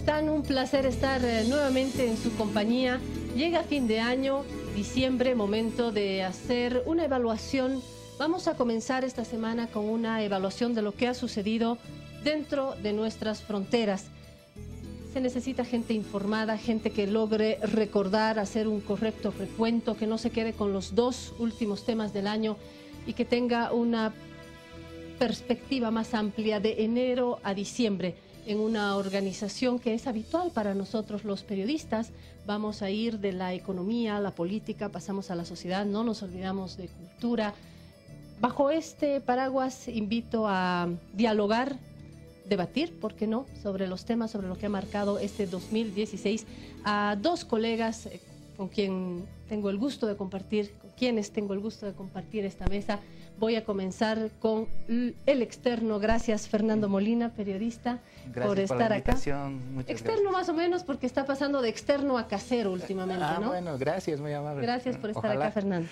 están? Un placer estar nuevamente en su compañía. Llega fin de año, diciembre, momento de hacer una evaluación. Vamos a comenzar esta semana con una evaluación de lo que ha sucedido dentro de nuestras fronteras. Se necesita gente informada, gente que logre recordar, hacer un correcto recuento, que no se quede con los dos últimos temas del año y que tenga una perspectiva más amplia de enero a diciembre. En una organización que es habitual para nosotros los periodistas, vamos a ir de la economía a la política, pasamos a la sociedad, no nos olvidamos de cultura. Bajo este paraguas invito a dialogar, debatir, ¿por qué no?, sobre los temas, sobre lo que ha marcado este 2016, a dos colegas con quienes tengo el gusto de compartir esta mesa. Voy a comenzar con el externo. Gracias, Fernando Molina, periodista, por estar acá. Muchas externo gracias. Más o menos, porque está pasando de externo a casero últimamente, ¿no? Bueno, gracias, muy amable. Gracias por estar Ojalá. acá, Fernando.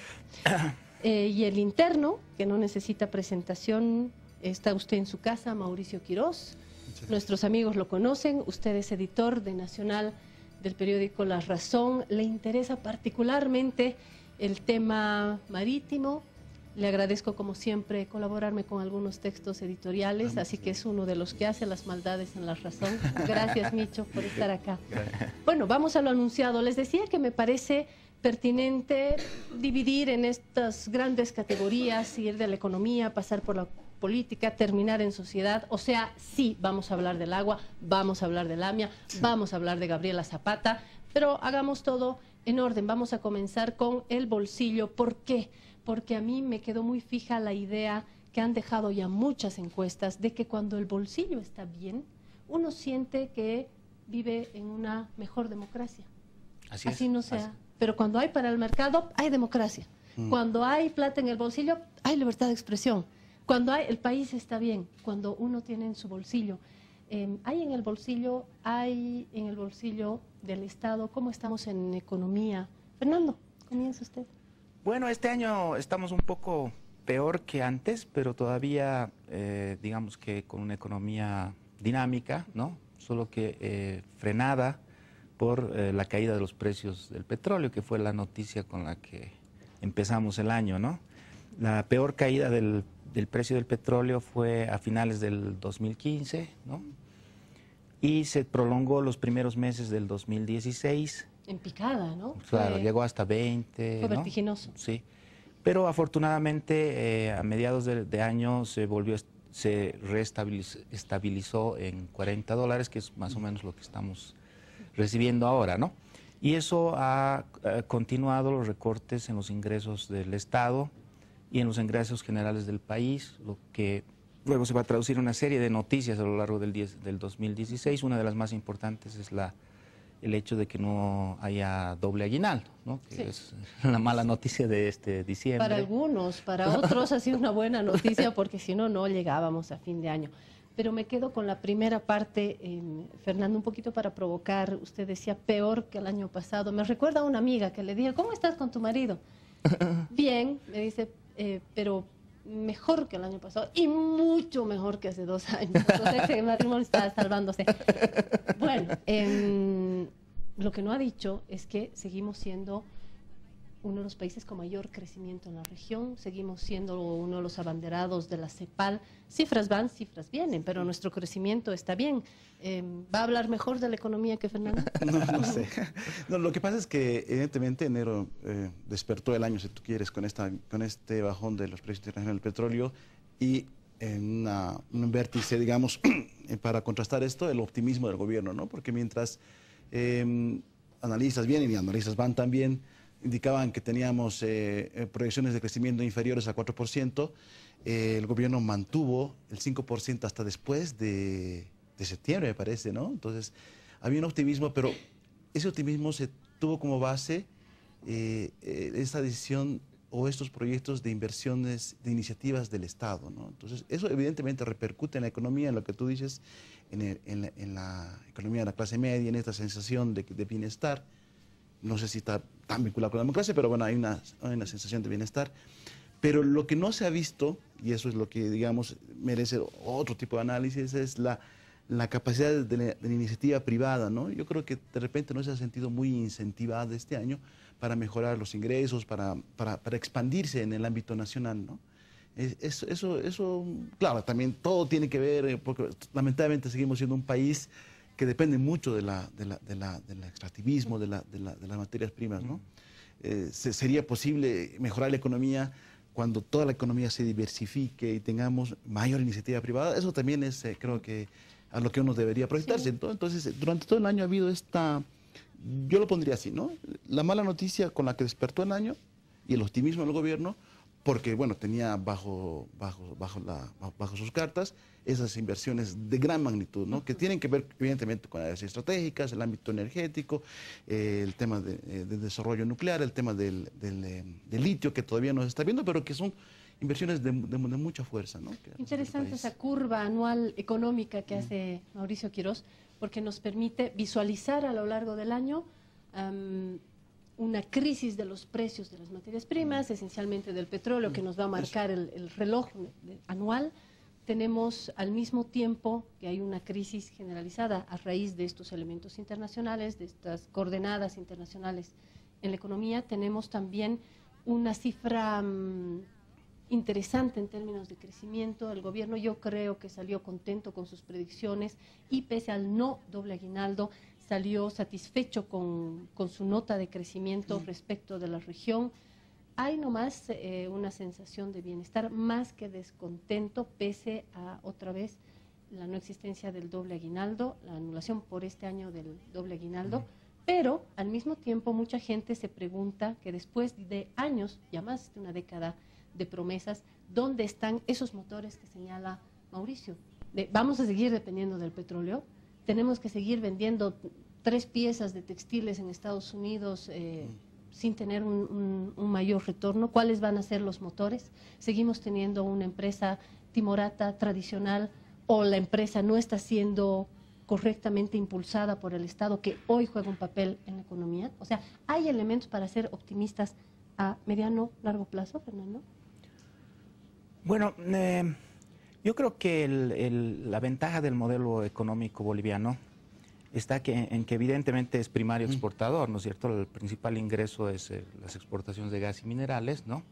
Y el interno, que no necesita presentación, está usted en su casa, Mauricio Quirós. Nuestros amigos lo conocen. Usted es editor de Nacional del periódico La Razón. Le interesa particularmente el tema marítimo. Le agradezco, como siempre, colaborarme con algunos textos editoriales, así que es uno de los que hace las maldades en La Razón. Gracias, Micho, por estar acá. Bueno, vamos a lo anunciado. Les decía que me parece pertinente dividir en estas grandes categorías, ir de la economía, pasar por la política, terminar en sociedad. O sea, sí, vamos a hablar del agua, vamos a hablar del AMIA, vamos a hablar de Gabriela Zapata, pero hagamos todo en orden. Vamos a comenzar con el bolsillo. ¿Por qué? Porque a mí me quedó muy fija la idea que han dejado ya muchas encuestas de que cuando el bolsillo está bien, uno siente que vive en una mejor democracia. Así no sea. Pero cuando hay para el mercado, hay democracia. Cuando hay plata en el bolsillo, hay libertad de expresión. Cuando el país está bien, cuando uno tiene en su bolsillo, hay en el bolsillo del Estado. ¿Cómo estamos en economía? Fernando, comienza usted. Bueno, este año estamos un poco peor que antes, pero todavía, digamos que con una economía dinámica, ¿no? Solo que frenada por la caída de los precios del petróleo, que fue la noticia con la que empezamos el año, ¿no? La peor caída del precio del petróleo fue a finales del 2015, ¿no? Y se prolongó los primeros meses del 2016. En picada, ¿no? Claro, llegó hasta 20. Fue ¿no? vertiginoso. Sí, pero afortunadamente a mediados de año se reestabilizó en $40, que es más o menos lo que estamos recibiendo ahora, ¿no? Y eso ha continuado los recortes en los ingresos del Estado y en los ingresos generales del país, lo que luego se va a traducir en una serie de noticias a lo largo del 2016. Una de las más importantes es el hecho de que no haya doble aguinaldo, ¿no? Que es la mala noticia de este diciembre. Para algunos, para otros ha sido una buena noticia, porque si no, no llegábamos a fin de año. Pero me quedo con la primera parte, Fernando, un poquito para provocar. Usted decía peor que el año pasado. Me recuerda a una amiga que le dije, ¿cómo estás con tu marido? Bien, me dice, pero mejor que el año pasado y mucho mejor que hace 2 años. Entonces el matrimonio está salvándose. Bueno, lo que no ha dicho es que seguimos siendo uno de los países con mayor crecimiento en la región, seguimos siendo uno de los abanderados de la CEPAL. Cifras van, cifras vienen, pero nuestro crecimiento está bien. ¿Va a hablar mejor de la economía que Fernando? No sé. No, lo que pasa es que evidentemente enero despertó el año, si tú quieres, con este bajón de los precios internacionales del petróleo y en un vértice, digamos, para contrastar esto, el optimismo del gobierno, ¿no? Porque mientras analistas vienen y analistas van también, indicaban que teníamos proyecciones de crecimiento inferiores a 4%, el gobierno mantuvo el 5% hasta después de septiembre, me parece, ¿no? Entonces, había un optimismo, pero ese optimismo se tuvo como base esta decisión o estos proyectos de inversiones, de iniciativas del Estado, ¿no? Entonces, eso evidentemente repercute en la economía, en lo que tú dices, en la economía de la clase media, en esta sensación de bienestar. No sé si está tan vinculado con la democracia, pero bueno, hay una sensación de bienestar. Pero lo que no se ha visto, y eso es lo que, digamos, merece otro tipo de análisis, es la la capacidad de la iniciativa privada, ¿no? Yo creo que de repente no se ha sentido muy incentivada este año para mejorar los ingresos, para expandirse en el ámbito nacional, ¿no? Eso, claro, también todo tiene que ver, porque lamentablemente seguimos siendo un país que depende mucho del extractivismo, de las materias primas, ¿no? Sería posible mejorar la economía cuando toda la economía se diversifique y tengamos mayor iniciativa privada. Eso también es, creo que, a lo que uno debería proyectarse. Sí. Entonces, durante todo el año ha habido yo lo pondría así, ¿no? La mala noticia con la que despertó el año y el optimismo del gobierno, porque, bueno, tenía bajo sus cartas esas inversiones de gran magnitud, ¿no? Que tienen que ver, evidentemente, con áreas estratégicas, el ámbito energético, el tema de desarrollo nuclear, el tema del litio, que todavía no se está viendo, pero que son inversiones de mucha fuerza, ¿no? Interesante esa curva anual económica que hace Mauricio Quirós, porque nos permite visualizar a lo largo del año una crisis de los precios de las materias primas, esencialmente del petróleo, que nos va a marcar el reloj anual. Tenemos al mismo tiempo que hay una crisis generalizada a raíz de estos elementos internacionales, de estas coordenadas internacionales en la economía. Tenemos también una cifra interesante en términos de crecimiento. El gobierno, yo creo que salió contento con sus predicciones y pese al no doble aguinaldo, salió satisfecho con su nota de crecimiento respecto de la región. Hay nomás una sensación de bienestar más que descontento, pese a, otra vez, la no existencia del doble aguinaldo, la anulación por este año del doble aguinaldo, pero al mismo tiempo mucha gente se pregunta que después de años, ya más de una década de promesas, ¿dónde están esos motores que señala Mauricio? ¿Vamos a seguir dependiendo del petróleo? ¿Tenemos que seguir vendiendo 3 piezas de textiles en Estados Unidos sin tener un mayor retorno? ¿Cuáles van a ser los motores? ¿Seguimos teniendo una empresa timorata tradicional o la empresa no está siendo correctamente impulsada por el Estado, que hoy juega un papel en la economía? O sea, ¿hay elementos para ser optimistas a mediano, largo plazo, Fernando? Bueno, yo creo que la ventaja del modelo económico boliviano está en que evidentemente es primario exportador, ¿no es cierto? El principal ingreso es las exportaciones de gas y minerales, ¿no?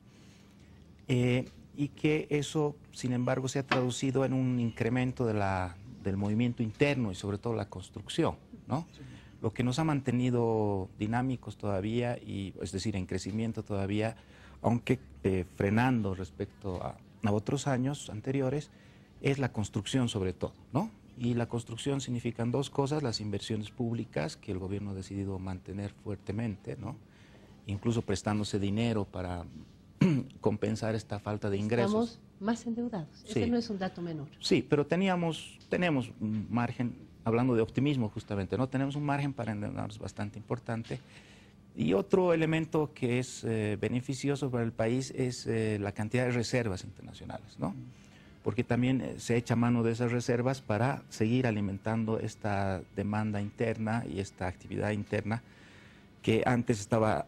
Y que eso, sin embargo, se ha traducido en un incremento del movimiento interno y sobre todo la construcción, ¿no? Sí. Lo que nos ha mantenido dinámicos todavía, es decir, en crecimiento todavía, aunque frenando respecto a otros años anteriores, es la construcción sobre todo, ¿no? Y la construcción significan 2 cosas: las inversiones públicas, que el gobierno ha decidido mantener fuertemente, ¿no? Incluso prestándose dinero para compensar esta falta de ingresos. Estamos más endeudados, sí. Ese no es un dato menor. Sí, pero tenemos un margen, hablando de optimismo justamente, ¿no? Tenemos un margen para endeudarnos bastante importante. Y otro elemento que es beneficioso para el país es la cantidad de reservas internacionales, ¿no? Porque también se echa mano de esas reservas para seguir alimentando esta demanda interna y esta actividad interna que antes estaba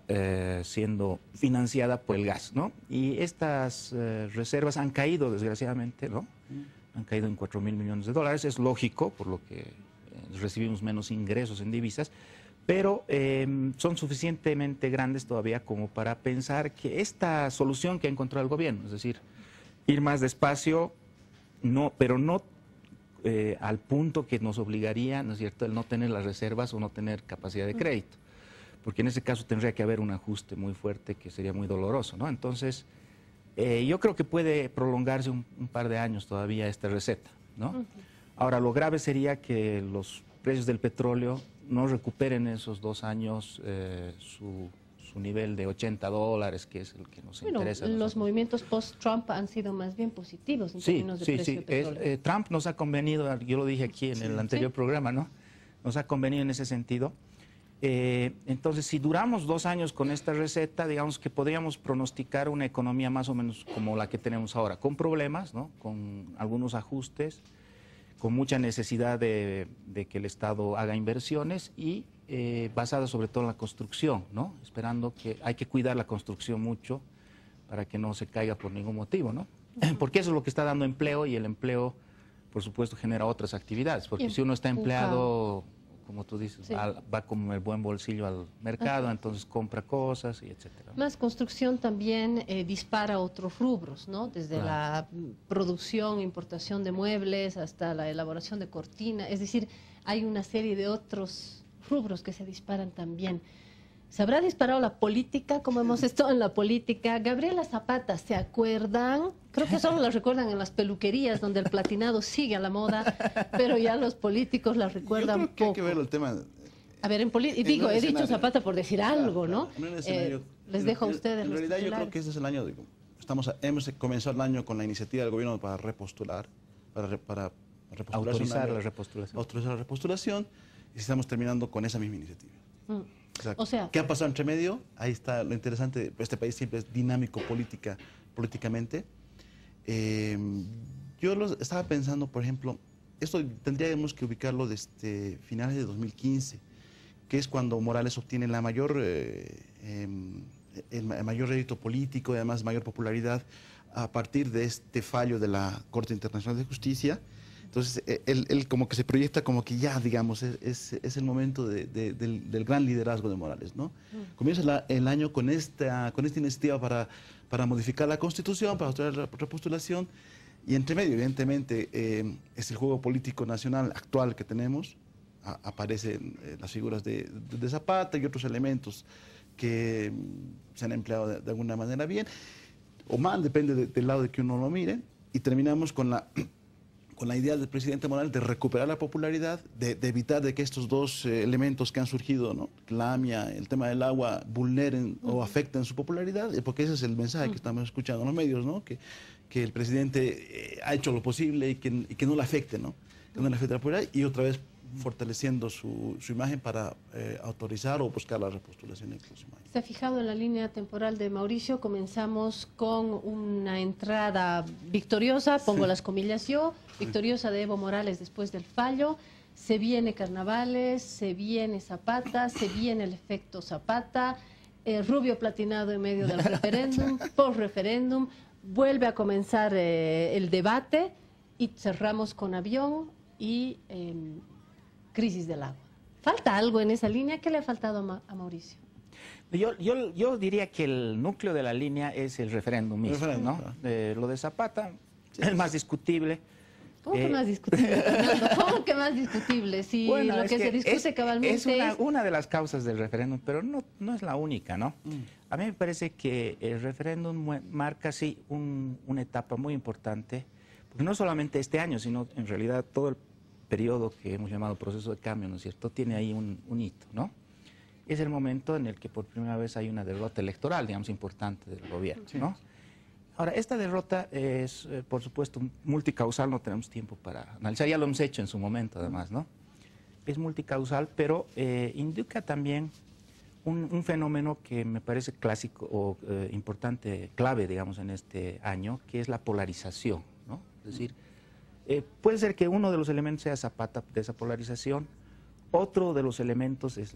siendo financiada por el gas, ¿no? Y estas reservas han caído, desgraciadamente, ¿no? Han caído en 4.000 millones de dólares. Es lógico, por lo que recibimos menos ingresos en divisas, pero son suficientemente grandes todavía como para pensar que esta solución que ha encontrado el gobierno, es decir, ir más despacio, pero no al punto que nos obligaría, ¿no es cierto?, el no tener las reservas o no tener capacidad de crédito, porque en ese caso tendría que haber un ajuste muy fuerte que sería muy doloroso, ¿no? Entonces, yo creo que puede prolongarse un par de años todavía esta receta, ¿no? Ahora, lo grave sería que los precios del petróleo no recuperen en esos 2 años su nivel de $80, que es el que nos interesa. Los movimientos post-Trump han sido más bien positivos en términos de precio de petróleo. Trump nos ha convenido, yo lo dije aquí en el anterior programa, ¿no? Nos ha convenido en ese sentido. Entonces, si duramos 2 años con esta receta, digamos que podríamos pronosticar una economía más o menos como la que tenemos ahora, con problemas, ¿no? Con algunos ajustes, con mucha necesidad de que el Estado haga inversiones y basada sobre todo en la construcción, ¿no? Esperando que hay que cuidar la construcción mucho para que no se caiga por ningún motivo, ¿no? Porque eso es lo que está dando empleo y el empleo por supuesto, genera otras actividades, porque Y si uno está empuja. empleado, como tú dices, Sí. va con el buen bolsillo al mercado, entonces compra cosas y etcétera. Más construcción también dispara otros rubros, ¿no? Desde Claro. la producción, importación de muebles hasta la elaboración de cortina. Es decir, hay una serie de otros rubros que se disparan también. ¿Se habrá disparado la política, como hemos estado en la política? Gabriela Zapata, ¿se acuerdan? Creo que solo la recuerdan en las peluquerías, donde el platinado sigue a la moda, pero ya los políticos la recuerdan Yo creo que hay poco. que ver el tema. A ver, En digo, un he dicho escenario. Zapata por decir algo, ¿no? En un escenario- Les dejo a ustedes En los realidad yo creo titulares. que este es el año, digo, hemos comenzado el año con la iniciativa del gobierno para repostular, para repostular Autorizar la repostulación. Autorizar la repostulación, y estamos terminando con esa misma iniciativa. O sea, ¿qué ha pasado entre medio? Ahí está lo interesante. Este país siempre es dinámico políticamente. Estaba pensando, por ejemplo, esto tendríamos que ubicarlo desde finales de 2015, que es cuando Morales obtiene el mayor rédito político y además mayor popularidad a partir de este fallo de la Corte Internacional de Justicia. Entonces, él como que se proyecta como que ya, digamos, es el momento del gran liderazgo de Morales, ¿no? Comienza el año con esta iniciativa para modificar la Constitución, para hacer la repostulación, y entre medio, evidentemente, es el juego político nacional actual que tenemos. Aparecen las figuras de Zapata y otros elementos que se han empleado de alguna manera bien, o mal, depende del lado de que uno lo mire, y terminamos con la idea del presidente Morales de recuperar la popularidad, de evitar de que estos dos elementos que han surgido, ¿no? La AMIA, el tema del agua, vulneren o afecten su popularidad, porque ese es el mensaje que estamos escuchando en los medios, ¿no? Que el presidente ha hecho lo posible y que no le afecte, ¿no? Que no le afecte la popularidad, y otra vez fortaleciendo su imagen para autorizar o buscar la repostulación el próximo año. se ha fijado en la línea temporal de Mauricio. Comenzamos con una entrada victoriosa, pongo las comillas yo, victoriosa de Evo Morales después del fallo. Se viene carnavales, se viene Zapata, se viene el efecto Zapata, Rubio platinado en medio del referéndum, post-referéndum, vuelve a comenzar el debate y cerramos con avión y crisis del agua. ¿Falta algo en esa línea? ¿Qué le ha faltado a Mauricio? Yo diría que el núcleo de la línea es el referéndum mismo, referéndum, ¿no? claro. Lo de Zapata, el más discutible. ¿Cómo que más discutible, Fernando? ¿Cómo que más discutible? Si Bueno, lo es que se discute cabalmente es una de las causas del referéndum, pero no es la única, ¿no? A mí me parece que el referéndum marca, sí, una etapa muy importante, porque no solamente este año, sino en realidad todo el periodo que hemos llamado proceso de cambio, ¿no es cierto?, tiene ahí un hito, ¿no? Es el momento en el que por primera vez hay una derrota electoral, digamos, importante del gobierno, ¿no? Ahora, esta derrota es, por supuesto, multicausal, no tenemos tiempo para analizar, ya lo hemos hecho en su momento, además, ¿no? Es multicausal, pero indica también un fenómeno que me parece clásico o importante, clave, digamos, en este año, que es la polarización, ¿no? Es decir, puede ser que uno de los elementos sea Zapata de esa polarización. Otro de los elementos es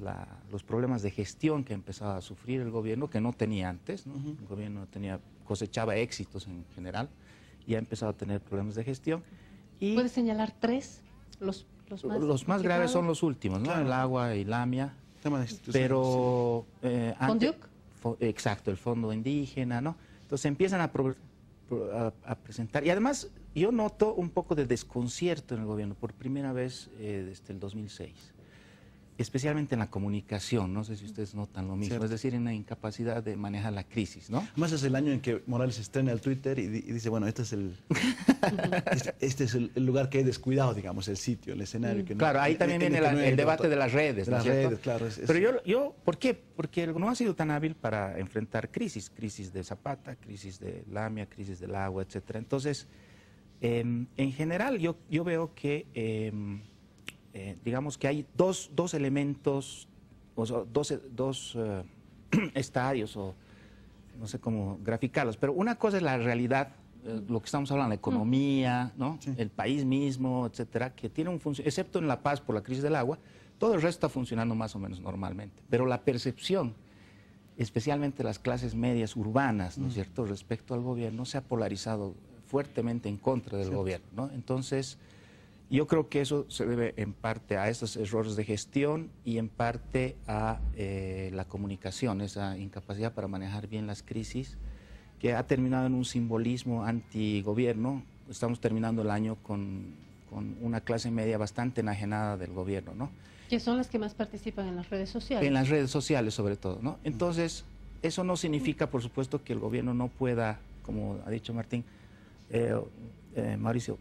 los problemas de gestión que ha empezado a sufrir el gobierno, que no tenía antes, ¿no? El gobierno cosechaba éxitos en general y ha empezado a tener problemas de gestión. Y ¿puede señalar tres? Los más graves son los últimos, ¿no? Claro. El agua y la AMIA. Tema de instituciones, Pero ¿Fonduc? Exacto, el fondo indígena, ¿no? Entonces empiezan a presentar, y además yo noto un poco de desconcierto en el gobierno por primera vez desde el 2006, especialmente en la comunicación. No sé si ustedes notan lo mismo, Cierto. es decir, en la incapacidad de manejar la crisis, ¿no? Además es el año en que Morales estrena el Twitter y dice, bueno, este es el lugar que he descuidado, digamos, el sitio, el escenario. Que no- Claro, ahí también en viene que no he el debate voto- de las redes, de ¿no las es cierto? redes, claro. Pero ¿por qué? Porque él no ha sido tan hábil para enfrentar crisis de Zapata, crisis de la AMIA, crisis del agua, etcétera. Entonces, en general yo veo que, digamos que hay dos elementos, o sea, dos estadios, o no sé cómo graficarlos, pero una cosa es la realidad, lo que estamos hablando, la economía, ¿no? Sí. El país mismo, etcétera, que tiene un funcionamiento, excepto en La Paz por la crisis del agua, todo el resto está funcionando más o menos normalmente. Pero la percepción, especialmente las clases medias urbanas, ¿no es cierto?, respecto al gobierno, se ha polarizado fuertemente en contra del gobierno, ¿no? Entonces, Yo creo que eso se debe en parte a estos errores de gestión y en parte a la comunicación, esa incapacidad para manejar bien las crisis, que ha terminado en un simbolismo antigobierno. Estamos terminando el año con una clase media bastante enajenada del gobierno, ¿no? Que son las que más participan en las redes sociales. En las redes sociales, sobre todo, ¿no? Entonces, eso no significa, por supuesto, que el gobierno no pueda, como ha dicho Martín, Mauricio,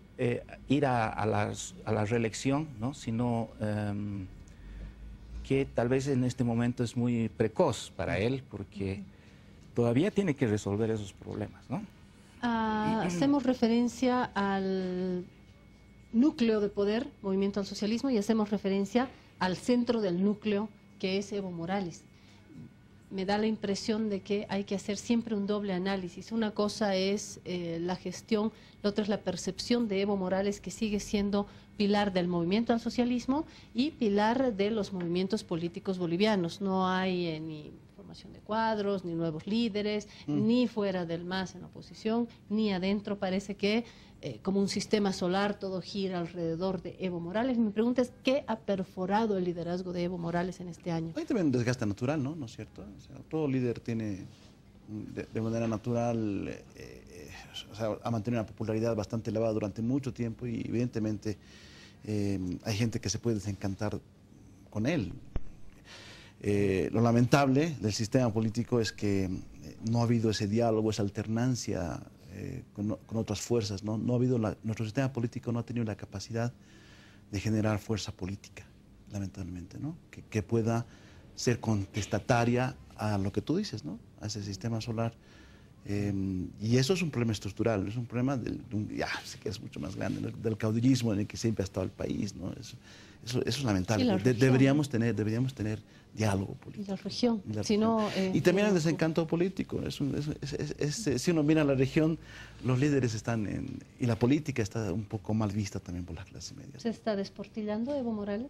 ir a la reelección, ¿no? Sino que tal vez en este momento es muy precoz para él, porque todavía tiene que resolver esos problemas, ¿no? Hacemos referencia al núcleo de poder, Movimiento al Socialismo, y hacemos referencia al centro del núcleo, que es Evo Morales. Me da la impresión de que hay que hacer siempre un doble análisis. Una cosa es la gestión, la otra es la percepción de Evo Morales, que sigue siendo pilar del movimiento al socialismo y pilar de los movimientos políticos bolivianos. No hay ni formación de cuadros, ni nuevos líderes, ni fuera del MAS en oposición, ni adentro. Parece que como un sistema solar todo gira alrededor de Evo Morales. Mi pregunta es, ¿qué ha perforado el liderazgo de Evo Morales en este año? Hay también un desgaste natural, ¿no? ¿No es cierto? O sea, todo líder tiene de manera natural, o sea, ha mantenido una popularidad bastante elevada durante mucho tiempo y evidentemente hay gente que se puede desencantar con él. Lo lamentable del sistema político es que no ha habido ese diálogo, esa alternancia con otras fuerzas, ¿no? No ha habido nuestro sistema político no ha tenido la capacidad de generar fuerza política, lamentablemente, ¿no? Que pueda ser contestataria a lo que tú dices, ¿no? A ese sistema solar. Y eso es un problema estructural, es un problema sí que es mucho más grande, del caudillismo en el que siempre ha estado el país, ¿no? Eso es lamentable. Deberíamos tener diálogo político. Y la región. Y también el desencanto político. Si uno mira la región, los líderes están y la política está un poco mal vista también por la clase media. ¿Se está desportillando Evo Morales?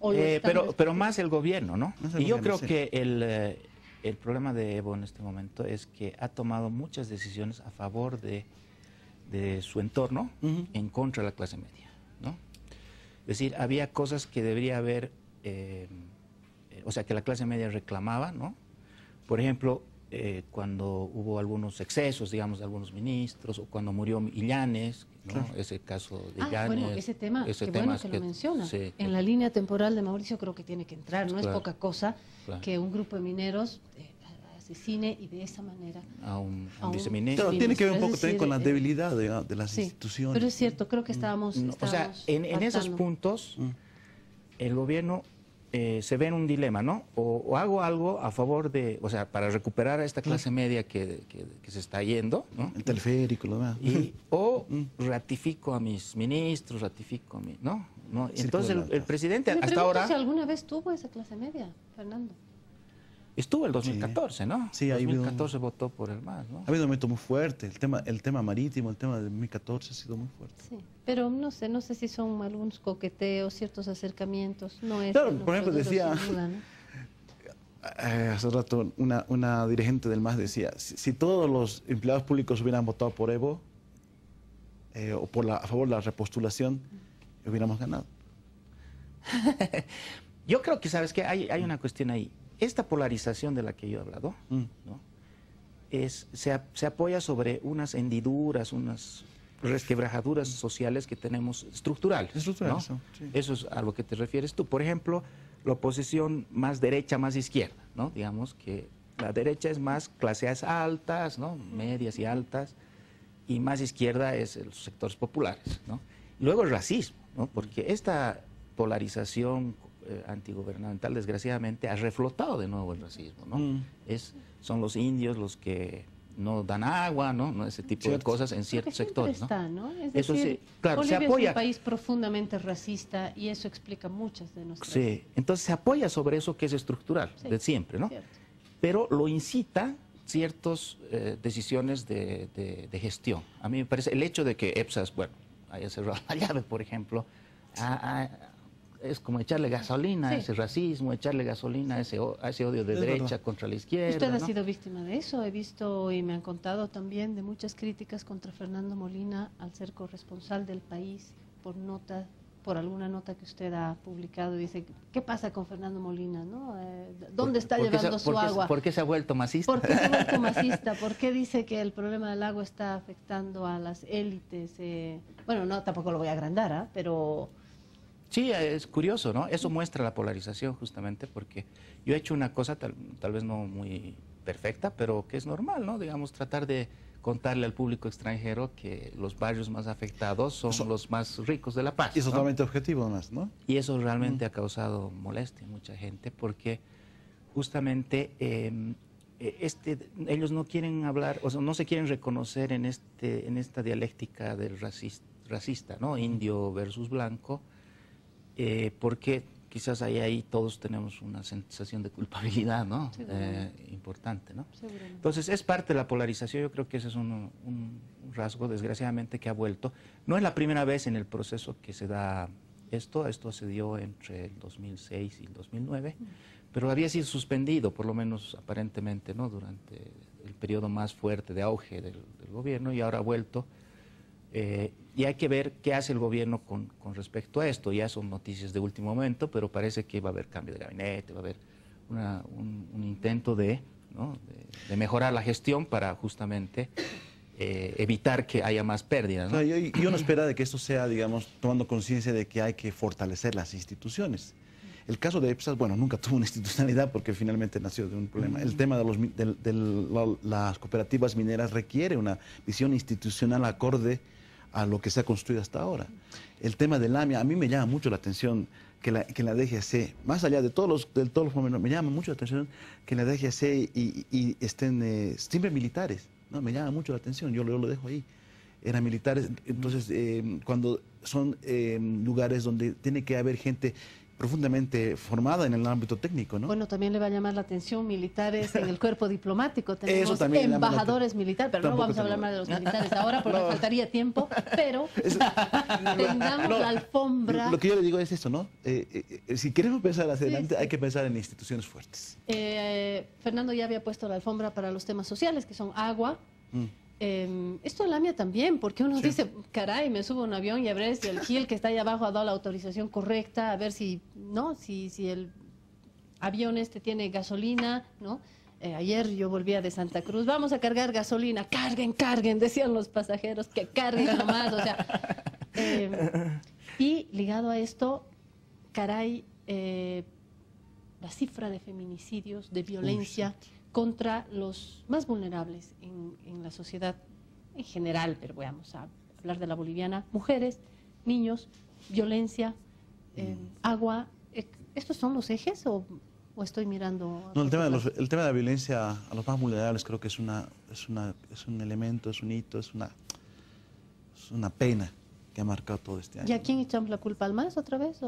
Pero más el gobierno, ¿no? Y yo creo sí. que el problema de Evo en este momento es que ha tomado muchas decisiones a favor de su entorno, en contra de la clase media, ¿no? Es decir, había cosas que debería haber, o sea, que la clase media reclamaba, ¿no? Por ejemplo, cuando hubo algunos excesos, digamos, de algunos ministros, o cuando murió Illanes, ¿no? Claro. Ese caso de Illanes. Bueno, ese tema, qué bueno que lo menciona. Sí, en la línea temporal de Mauricio creo que tiene que entrar, no claro, es poca cosa claro, que un grupo de mineros asesine y de esa manera a un viceministro. Claro, tiene que ver un poco también con la debilidad de las instituciones. Pero es cierto, creo que estábamos o sea, en esos puntos el gobierno se ve en un dilema, ¿no? O hago algo a favor de, o sea, para recuperar a esta clase media que se está yendo, ¿no? El teleférico, lo demás. Oh, O ratifico a mis ministros, ratifico a mi, ¿no? Sí, entonces el presidente me hasta ahora... si alguna vez tuvo esa clase media, Fernando. Estuvo el 2014, ¿no? Sí, ahí 2014 votó por el MAS, ¿no? Ha habido un momento muy fuerte, el tema marítimo, el tema de 2014 ha sido muy fuerte. Sí, pero no sé si son algunos coqueteos, ciertos acercamientos, no es... Claro, por ejemplo, decía, duda, ¿no? Hace rato una dirigente del MAS decía, si todos los empleados públicos hubieran votado por Evo, o a favor de la repostulación, hubiéramos ganado. Yo creo que, ¿sabes qué? Hay una cuestión ahí. Esta polarización de la que yo he hablado, ¿no? se apoya sobre unas hendiduras, unas resquebrajaduras sociales que tenemos estructurales. ¿No? Sí. Eso es a lo que te refieres tú. Por ejemplo, la oposición más derecha, más izquierda, ¿no? Digamos que la derecha es más clases altas, ¿no? Medias y altas, y más izquierda es los sectores populares, ¿no? Luego el racismo, ¿no? Porque esta polarización antigubernamental, desgraciadamente, ha reflotado de nuevo el racismo, ¿no? Son los indios los que no dan agua, ¿no? Ese tipo de cosas en ciertos sectores, ¿no? Está, ¿no? Es eso decir, sí, claro, Bolivia se apoya. es un país profundamente racista y eso explica muchas de nuestras... Sí, entonces se apoya sobre eso que es estructural, de siempre, ¿no? Cierto. Pero lo incita ciertas decisiones de gestión. A mí me parece, el hecho de que EPSAS, bueno, haya cerrado la llave, por ejemplo, es como echarle gasolina a ese racismo, echarle gasolina a ese odio de derecha contra la izquierda. Usted ha ¿no? sido víctima de eso. He visto y me han contado también de muchas críticas contra Fernando Molina al ser corresponsal del país por alguna nota que usted ha publicado, dice, ¿qué pasa con Fernando Molina? ¿No? ¿Dónde está llevando su agua? ¿Por qué se ha vuelto masista? ¿Por qué se ha vuelto masista? ¿Por qué dice que el problema del agua está afectando a las élites? Bueno, no, tampoco lo voy a agrandar, ¿eh? Pero... Sí, es curioso, ¿no? Eso muestra la polarización justamente porque yo he hecho una cosa tal vez no muy perfecta, pero que es normal, ¿no? Digamos, tratar de contarle al público extranjero que los barrios más afectados son los más ricos de La Paz. Y es ¿no? totalmente objetivo además, ¿no? Y eso realmente ha causado molestia en mucha gente porque justamente ellos no quieren hablar, o sea, no se quieren reconocer en esta dialéctica del racista, ¿no? Indio versus blanco, porque quizás ahí todos tenemos una sensación de culpabilidad, ¿no? Importante, ¿no? Entonces es parte de la polarización. Yo creo que ese es un rasgo, desgraciadamente, que ha vuelto. No es la primera vez en el proceso que se da esto se dio entre el 2006 y el 2009, pero había sido suspendido, por lo menos aparentemente, ¿no? Durante el periodo más fuerte de auge del gobierno, y ahora ha vuelto. Y hay que ver qué hace el gobierno con respecto a esto. Ya son noticias de último momento, pero parece que va a haber cambio de gabinete, va a haber un intento ¿no? de mejorar la gestión para justamente evitar que haya más pérdidas, ¿no? O sea, yo no espero de que esto sea, digamos, tomando conciencia de que hay que fortalecer las instituciones. El caso de EPSA, bueno, nunca tuvo una institucionalidad porque finalmente nació de un problema. El tema de las cooperativas mineras requiere una visión institucional acorde a lo que se ha construido hasta ahora. El tema del AMIA, a mí me llama mucho la atención que la DGAC, más allá de todos los fenómenos, me llama mucho la atención que la DGAC estén siempre militares, ¿no? Me llama mucho la atención, yo lo dejo ahí. Eran militares, entonces cuando son lugares donde tiene que haber gente profundamente formada en el ámbito técnico, ¿no? Bueno, también le va a llamar la atención militares en el cuerpo diplomático. Tenemos también embajadores militares, pero no vamos a hablar más de los militares ahora porque nos faltaría tiempo, pero tengamos la alfombra. Lo que yo le digo es esto, ¿no? Si queremos pensar hacia adelante, hay que pensar en instituciones fuertes. Fernando ya había puesto la alfombra para los temas sociales, que son agua. Esto del AMIA también, porque uno dice, caray, me subo a un avión y a ver si el GIL que está ahí abajo ha dado la autorización correcta, a ver si el avión tiene gasolina, ¿no? Ayer yo volvía de Santa Cruz, vamos a cargar gasolina, carguen, decían los pasajeros, que carguen nomás, o sea. Y ligado a esto, caray, la cifra de feminicidios, de violencia contra los más vulnerables en la sociedad en general, pero vamos a hablar de la boliviana, mujeres, niños, violencia, agua. ¿Estos son los ejes o estoy mirando? No, el tema de la violencia a los más vulnerables creo que es un elemento, es un hito, es una pena que ha marcado todo este año. ¿Y a quién echamos la culpa? ¿Al MAS otra vez?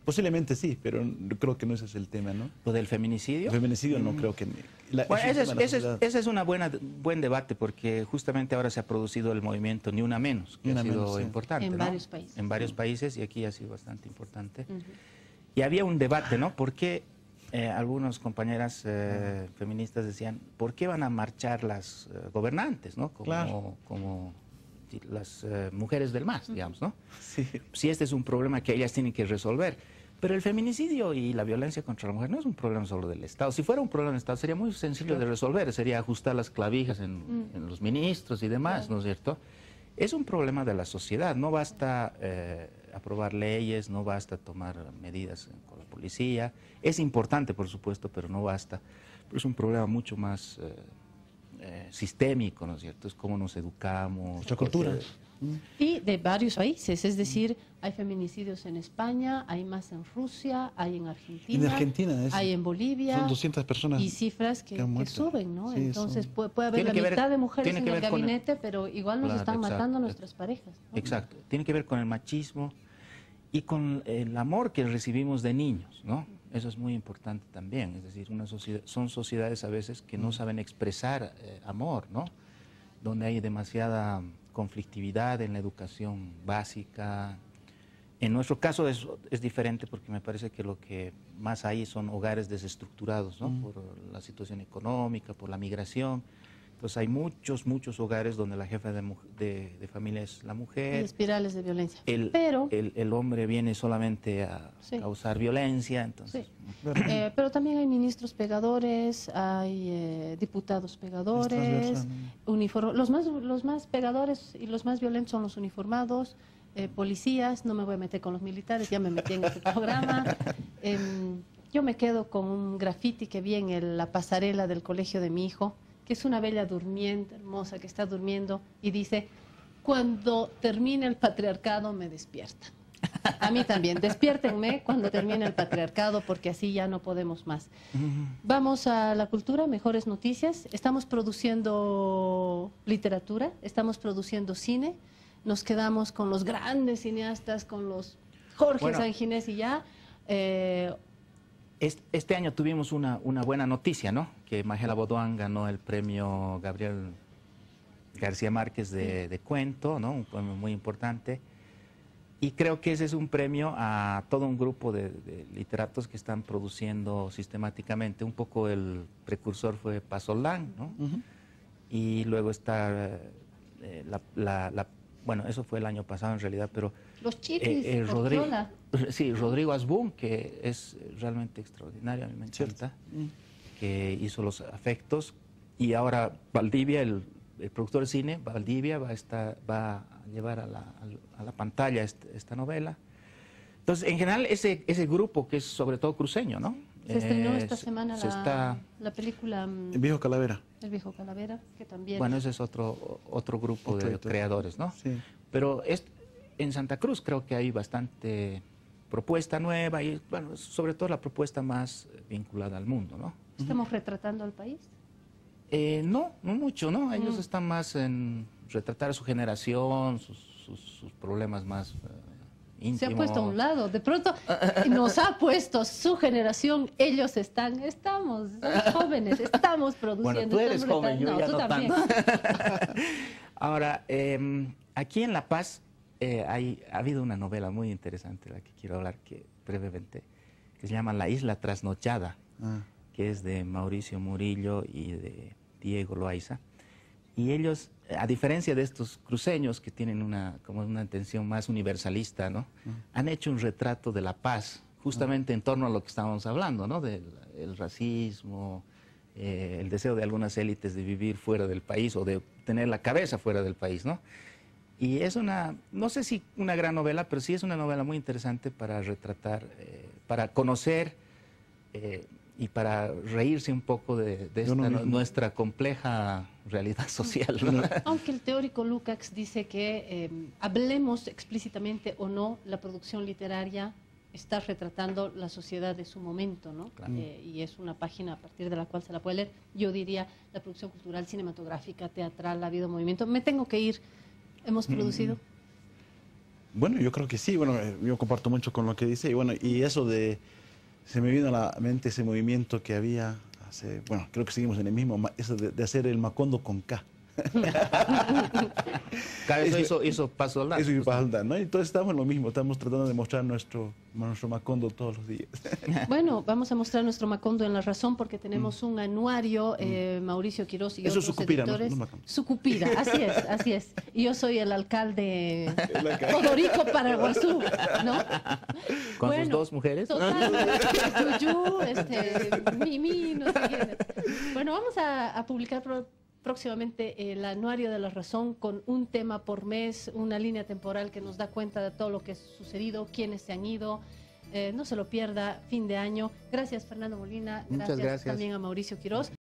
Posiblemente sí, pero creo que no ese es el tema, ¿no? ¿Lo del feminicidio? El feminicidio no creo que... Bueno, ese es un buen debate porque justamente ahora se ha producido el movimiento Ni Una Menos, que ha sido importante, en ¿no? varios países. En varios países, y aquí ha sido bastante importante. Y había un debate, ¿no? Porque algunas compañeras feministas decían, ¿por qué van a marchar las gobernantes, ¿no? Como las mujeres del MAS, digamos, ¿no? Sí. Si este es un problema que ellas tienen que resolver. Pero el feminicidio y la violencia contra la mujer no es un problema solo del Estado. Si fuera un problema del Estado sería muy sencillo de resolver, sería ajustar las clavijas en los ministros y demás, ¿no es cierto? Es un problema de la sociedad, no basta aprobar leyes, no basta tomar medidas con la policía. Es importante, por supuesto, pero no basta. Pero es un problema mucho más sistémico, ¿no es cierto? Es cómo nos educamos. Nuestra cultura. Y de varios países, es decir, hay feminicidios en España, hay más en Rusia, hay en Argentina, hay en Bolivia. Son 200 personas. Y cifras que suben, ¿no? Sí, entonces puede haber la mitad de mujeres en el gabinete, pero igual nos están matando nuestras parejas, ¿no? Exacto. Tiene que ver con el machismo y con el amor que recibimos de niños, ¿no? Eso es muy importante también. Es decir, son sociedades a veces que no saben expresar amor, ¿no? Donde hay demasiada conflictividad en la educación básica. En nuestro caso es diferente porque me parece que lo que más hay son hogares desestructurados, ¿no? Por la situación económica, por la migración. Entonces hay muchos hogares donde la jefa de familia es la Y mujer. espirales de violencia. Pero el hombre viene solamente a causar violencia, entonces... Pero también hay ministros pegadores, hay diputados pegadores, los más pegadores y los más violentos son los uniformados, policías. No me voy a meter con los militares, ya me metí en este programa. Yo me quedo con un graffiti que vi en la pasarela del colegio de mi hijo, que es una bella durmiente, hermosa, que está durmiendo, y dice: cuando termine el patriarcado me despiertan. A mí también, despiértenme cuando termine el patriarcado, porque así ya no podemos más. Vamos a la cultura, mejores noticias. Estamos produciendo literatura, estamos produciendo cine, nos quedamos con los grandes cineastas, con los Jorge Sanginés y ya. Este año tuvimos una buena noticia, ¿no? Que Majela Bodoan ganó el premio Gabriel García Márquez de cuento, ¿no? Un premio muy importante. Y creo que ese es un premio a todo un grupo de literatos que están produciendo sistemáticamente. Un poco el precursor fue Pasolán, ¿no? Y luego está bueno, eso fue el año pasado en realidad, pero... Los Chiquis, Rodrigo Asbun, que es realmente extraordinario, a mí me encanta, que hizo Los Afectos. Y ahora Valdivia, el productor de cine, Valdivia, va a llevar a la pantalla esta novela. Entonces, en general, ese grupo, que es sobre todo cruceño, ¿no? Se estrenó esta semana la película... El Viejo Calavera. El Viejo Calavera, que también... Bueno, ese es otro grupo de creadores, ¿no? Sí. Pero en Santa Cruz creo que hay bastante propuesta nueva y, bueno, sobre todo la propuesta más vinculada al mundo, ¿no? ¿Estamos retratando al país? No mucho, ¿no? Ellos están más en retratar su generación, sus problemas más íntimos. Se ha puesto a un lado, de pronto nos ha puesto su generación, ellos estamos jóvenes, estamos produciendo. Bueno, tú eres joven, yo ya tú no también. Tanto. Ahora, aquí en La Paz ha habido una novela muy interesante de la que quiero hablar brevemente, que se llama La Isla Trasnochada, que es de Mauricio Murillo y de Diego Loaiza. Y ellos, a diferencia de estos cruceños que tienen como una intención más universalista, ¿no? Han hecho un retrato de la paz, justamente en torno a lo que estábamos hablando, ¿no? Del racismo, el deseo de algunas élites de vivir fuera del país o de tener la cabeza fuera del país, ¿no? Y es no sé si una gran novela, pero sí es una novela muy interesante para retratar, para conocer y para reírse un poco de nuestra compleja realidad social, ¿no? Aunque el teórico Lukács dice que hablemos explícitamente o no, la producción literaria está retratando la sociedad de su momento, ¿no? Claro. Y es una página a partir de la cual se la puede leer. Yo diría la producción cultural, cinematográfica, teatral, ha habido movimiento. Me tengo que ir. ¿Hemos producido? Bueno, yo creo que sí. Bueno, yo comparto mucho con lo que dice. Y bueno, y eso se me vino a la mente ese movimiento que había bueno, creo que seguimos en el mismo, eso de hacer el Macondo con K. Eso hizo Pasolán. Eso hizo Pasolán, ¿no? Entonces estamos en lo mismo, estamos tratando de mostrar nuestro Macondo todos los días. Bueno, vamos a mostrar nuestro Macondo en La Razón porque tenemos un anuario, Mauricio Quirós y otros editores. No Sucupira, así es. Y yo soy el alcalde Odorico Paraguazú, ¿no? ¿Con sus dos mujeres? Totalmente, Yuyú, Mimi, no sé quién. Bueno, vamos a publicar próximamente el anuario de La Razón con un tema por mes, una línea temporal que nos da cuenta de todo lo que ha sucedido, quiénes se han ido. No se lo pierda, fin de año. Gracias, Fernando Molina. Muchas gracias También a Mauricio Quirós.